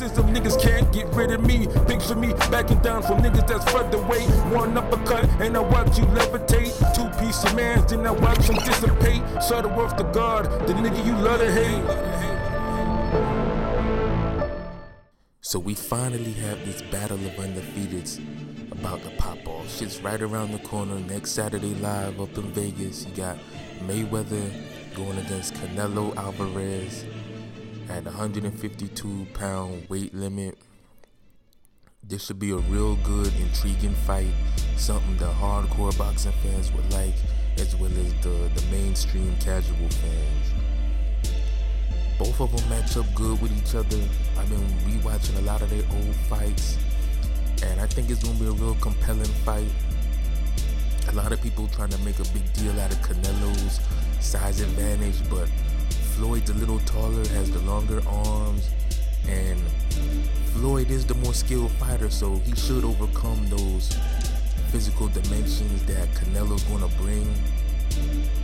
system, niggas can't get rid of me. Picture me backing down from niggas that's featherweight. One uppercut and I watch you levitate. Two-piece of mans, then I watch them dissipate. Shutterworth to God, the nigga you love to hate. So we finally have this battle of undefeateds about to pop off. Shit's right around the corner. Next Saturday live up in Vegas. You got Mayweather going against Canelo Alvarez at 152-pound weight limit. This should be a real good, intriguing fight. Something the hardcore boxing fans would like, as well as the mainstream casual fans. Both of them match up good with each other. I've been rewatching a lot of their old fights, and I think it's gonna be a real compelling fight. A lot of people trying to make a big deal out of Canelo's size advantage, but Floyd's a little taller, has the longer arms, and Floyd is the more skilled fighter, so he should overcome those physical dimensions that Canelo's gonna bring.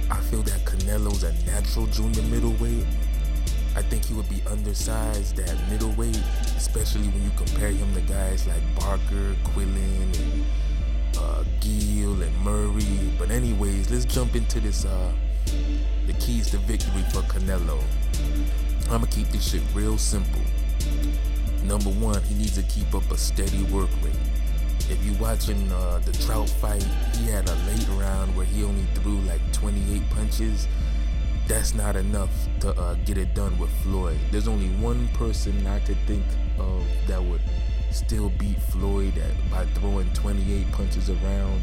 I feel that Canelo's a natural junior middleweight. I think he would be undersized at middleweight, especially when you compare him to guys like Barker, Quillen, and Gill and Murray. But anyways, let's jump into this, the keys to victory for Canelo. I'ma keep this shit real simple. Number one, he needs to keep up a steady work rate. If you watching the Trout fight, he had a late round where he only threw like 28 punches. That's not enough to get it done with Floyd. There's only one person I could think of that would still beat Floyd by throwing 28 punches around,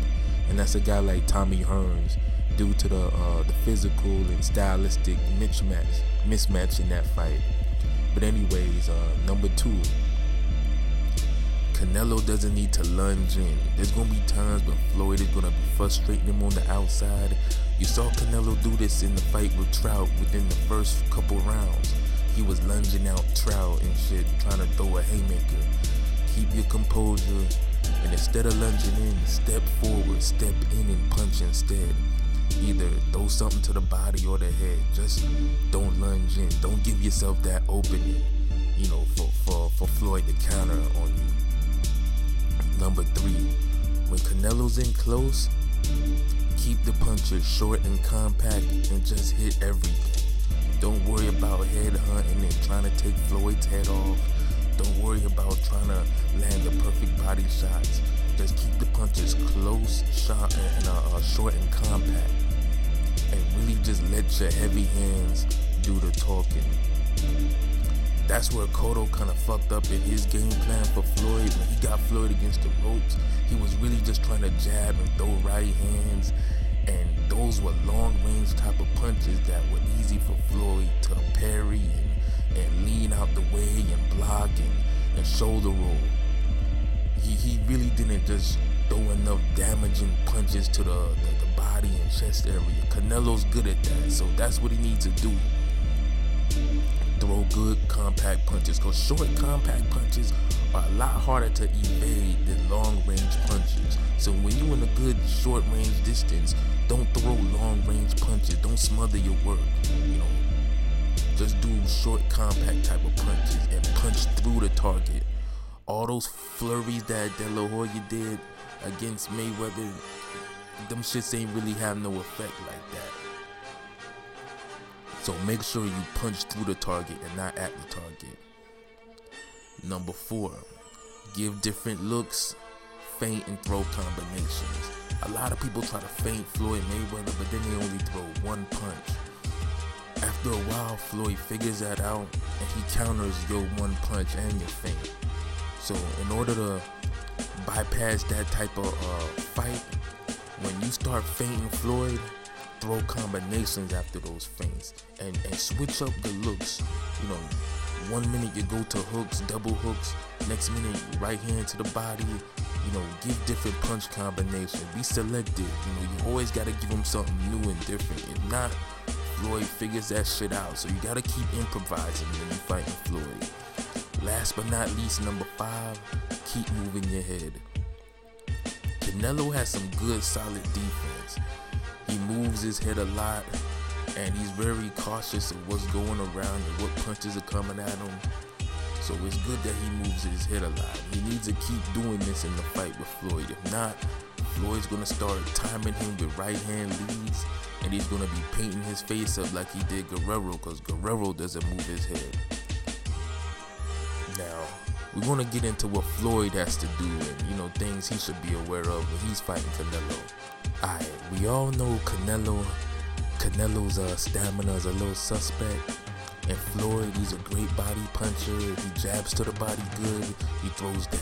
and that's a guy like Tommy Hearns, due to the physical and stylistic mismatch in that fight. But anyways, number two, Canelo doesn't need to lunge in. There's gonna be times when Floyd is gonna be frustrating him on the outside. You saw Canelo do this in the fight with Trout within the first couple rounds. He was lunging out Trout and shit, trying to throw a haymaker. Keep your composure, and instead of lunging in, step forward, step in and punch instead. Either throw something to the body or the head. Just don't lunge in. Don't give yourself that opening, you know, for Floyd to counter on you. Number three, when Canelo's in close, keep the punches short and compact and just hit everything. Don't worry about head hunting and trying to take Floyd's head off. Don't worry about trying to land the perfect body shots. Just keep the punches close, sharp, and short and compact. And really just let your heavy hands do the talking. That's where Cotto kind of fucked up in his game plan for Floyd. When he got Floyd against the ropes, he was really just trying to jab and throw right hands. And those were long-range type of punches that were easy for Floyd to parry and lean out the way and block and shoulder roll. He really didn't just throw enough damaging punches to the body and chest area. Canelo's good at that, so that's what he needs to do. Throw good compact punches, because short compact punches are a lot harder to evade than long range punches. So when you're in a good short range distance, don't throw long range punches. Don't smother your work, you know. Just do short compact type of punches and punch through the target. All those flurries that La Hoya did against Mayweather, them shits ain't really have no effect like that. So make sure you punch through the target and not at the target. Number four, give different looks, feint and throw combinations. A lot of people try to feint Floyd Mayweather, but then they only throw one punch. After a while, Floyd figures that out and he counters your one punch and your feint. So in order to bypass that type of fight, when you start feinting Floyd, throw combinations after those feints and switch up the looks. You know, 1 minute you go to hooks, double hooks, next minute right hand to the body. You know, give different punch combinations. Be selective. You know, you always gotta give him something new and different. If not, Floyd figures that shit out. So you gotta keep improvising when you fighting Floyd. Last but not least, number five, keep moving your head. Canelo has some good, solid defense. He moves his head a lot, and he's very cautious of what's going around and what punches are coming at him. So it's good that he moves his head a lot. He needs to keep doing this in the fight with Floyd. If not, Floyd's gonna start timing him with right hand leads, and he's gonna be painting his face up like he did Guerrero, because Guerrero doesn't move his head. Now, we're gonna get into what Floyd has to do and, things he should be aware of when he's fighting Canelo. Alright, we all know Canelo's stamina is a little suspect. And Floyd, he's a great body puncher. He jabs to the body good. He throws that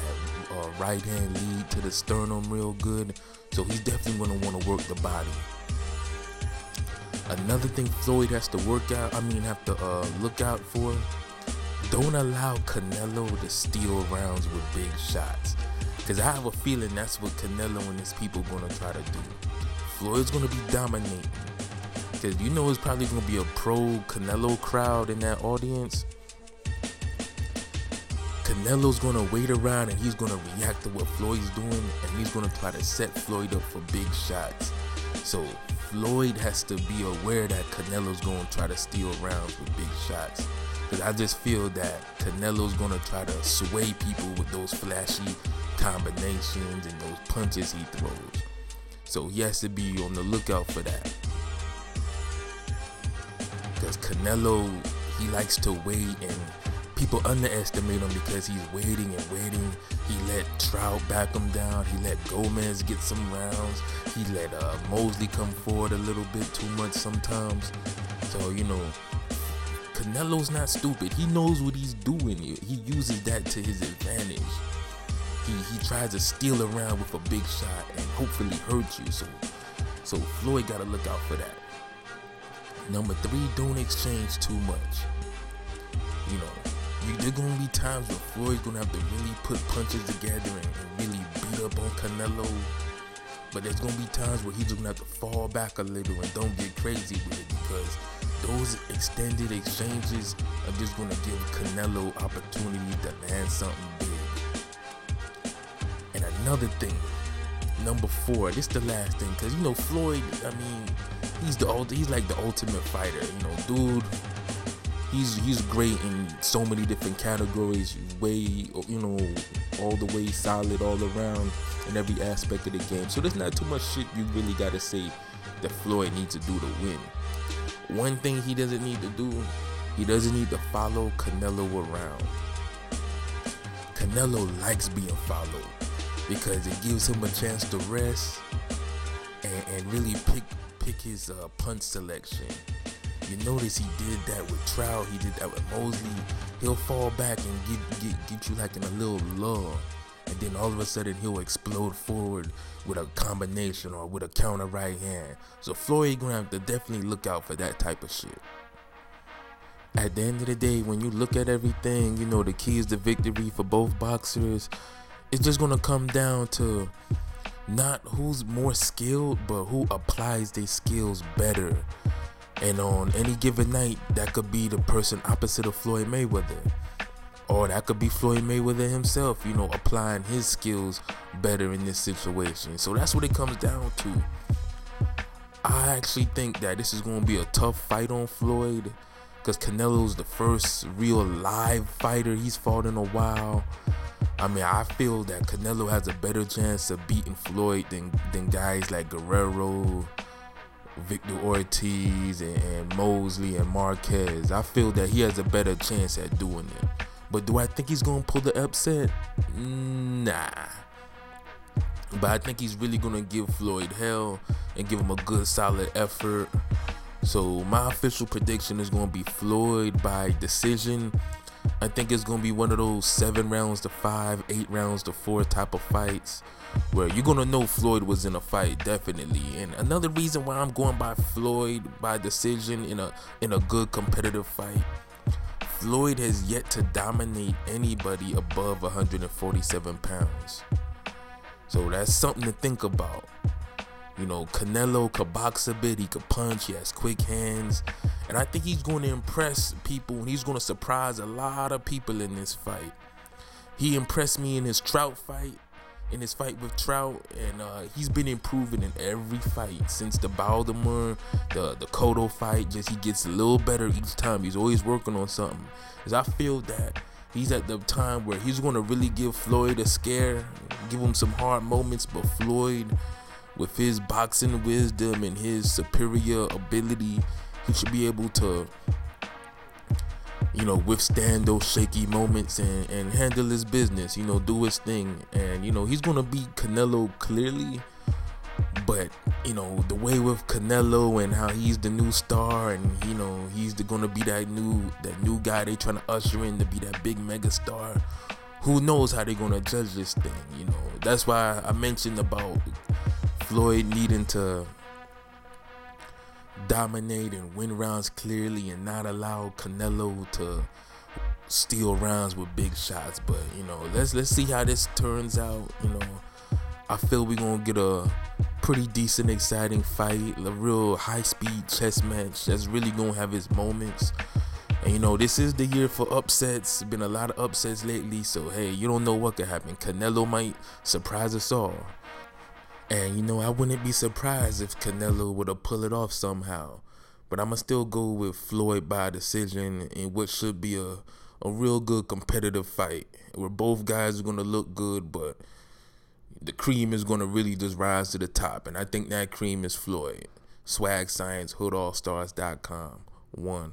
right hand lead to the sternum real good. So he's definitely going to want to work the body. Another thing Floyd has to look out for. Don't allow Canelo to steal rounds with big shots. Because I have a feeling that's what Canelo and his people are going to try to do. Floyd's going to be dominating. Because it's probably going to be a pro Canelo crowd in that audience. Canelo's going to wait around and he's going to react to what Floyd's doing, and he's going to try to set Floyd up for big shots. So Floyd has to be aware that Canelo's going to try to steal rounds with big shots. Because I just feel that Canelo's going to try to sway people with those flashy combinations and those punches he throws. So he has to be on the lookout for that. Because Canelo, he likes to wait, and people underestimate him because he's waiting and waiting. He let Trout back him down. He let Gomez get some rounds. He let Mosley come forward a little bit too much sometimes. So, Canelo's not stupid. He knows what he's doing. He uses that to his advantage. He tries to steal a round with a big shot and hopefully hurt you. So Floyd got to look out for that. Number 3, don't exchange too much. There gonna be times where Floyd's gonna have to really put punches together and really beat up on Canelo. But there's gonna be times where he's gonna have to fall back a little and don't get crazy with it, because those extended exchanges are just gonna give Canelo opportunity to land something big. And another thing, number 4, this is the last thing, because Floyd, he's like the ultimate fighter. Dude, he's great in so many different categories, all the way solid all around in every aspect of the game. So there's not too much shit you really gotta say that Floyd needs to do to win. One thing he doesn't need to do, he doesn't need to follow Canelo around. Canelo likes being followed because it gives him a chance to rest and really pick his punch selection. You notice he did that with Trout, he did that with Mosley. He'll fall back and get you like in a little lull, and then all of a sudden he'll explode forward with a combination or with a counter right hand. So Floyd gonna have to definitely look out for that type of shit. At the end of the day, when you look at everything, the keys to victory for both boxers, it's just gonna come down to not who's more skilled, but who applies their skills better. And on any given night, that could be the person opposite of Floyd Mayweather. Or that could be Floyd Mayweather himself, applying his skills better in this situation. So that's what it comes down to. I actually think that this is going to be a tough fight on Floyd, because Canelo's the first real live fighter he's fought in a while. I feel that Canelo has a better chance of beating Floyd than guys like Guerrero, Victor Ortiz, and Mosley and Marquez. I feel that he has a better chance at doing it. But do I think he's going to pull the upset? Nah. But I think he's really going to give Floyd hell and give him a good solid effort. So my official prediction is going to be Floyd by decision. I think it's going to be one of those 7 rounds to 5, 8 rounds to 4 type of fights, where you're going to know Floyd was in a fight, definitely. And another reason why I'm going by Floyd by decision in a good competitive fight, Floyd has yet to dominate anybody above 147 pounds. So that's something to think about. Canelo could box a bit, he could punch, he has quick hands, and I think he's going to impress people, and he's going to surprise a lot of people in this fight. He impressed me in his Trout fight, in his fight with Trout, and he's been improving in every fight since the Baltimore, the Cotto fight. Just he gets a little better each time. He's always working on something. Because I feel that He's at the time where he's going to really give Floyd a scare, give him some hard moments, but Floyd, with his boxing wisdom and his superior ability, he should be able to, withstand those shaky moments and handle his business, do his thing. And, he's going to beat Canelo clearly. But, the way with Canelo and how he's the new star and, he's going to be that new guy they trying to usher in to be that big mega star. Who knows how they're going to judge this thing, That's why I mentioned about Floyd needing to dominate and win rounds clearly and not allow Canelo to steal rounds with big shots. But, let's see how this turns out. I feel we're going to get a pretty decent, exciting fight, a real high-speed chess match that's really going to have its moments. And, this is the year for upsets. Been a lot of upsets lately, so, hey, you don't know what could happen. Canelo might surprise us all. And, I wouldn't be surprised if Canelo would have pulled it off somehow. But I'm going to still go with Floyd by decision in what should be a real good competitive fight, where both guys are going to look good, but the cream is going to really just rise to the top. And I think that cream is Floyd. Swag Science, HoodAllStars.com. 1.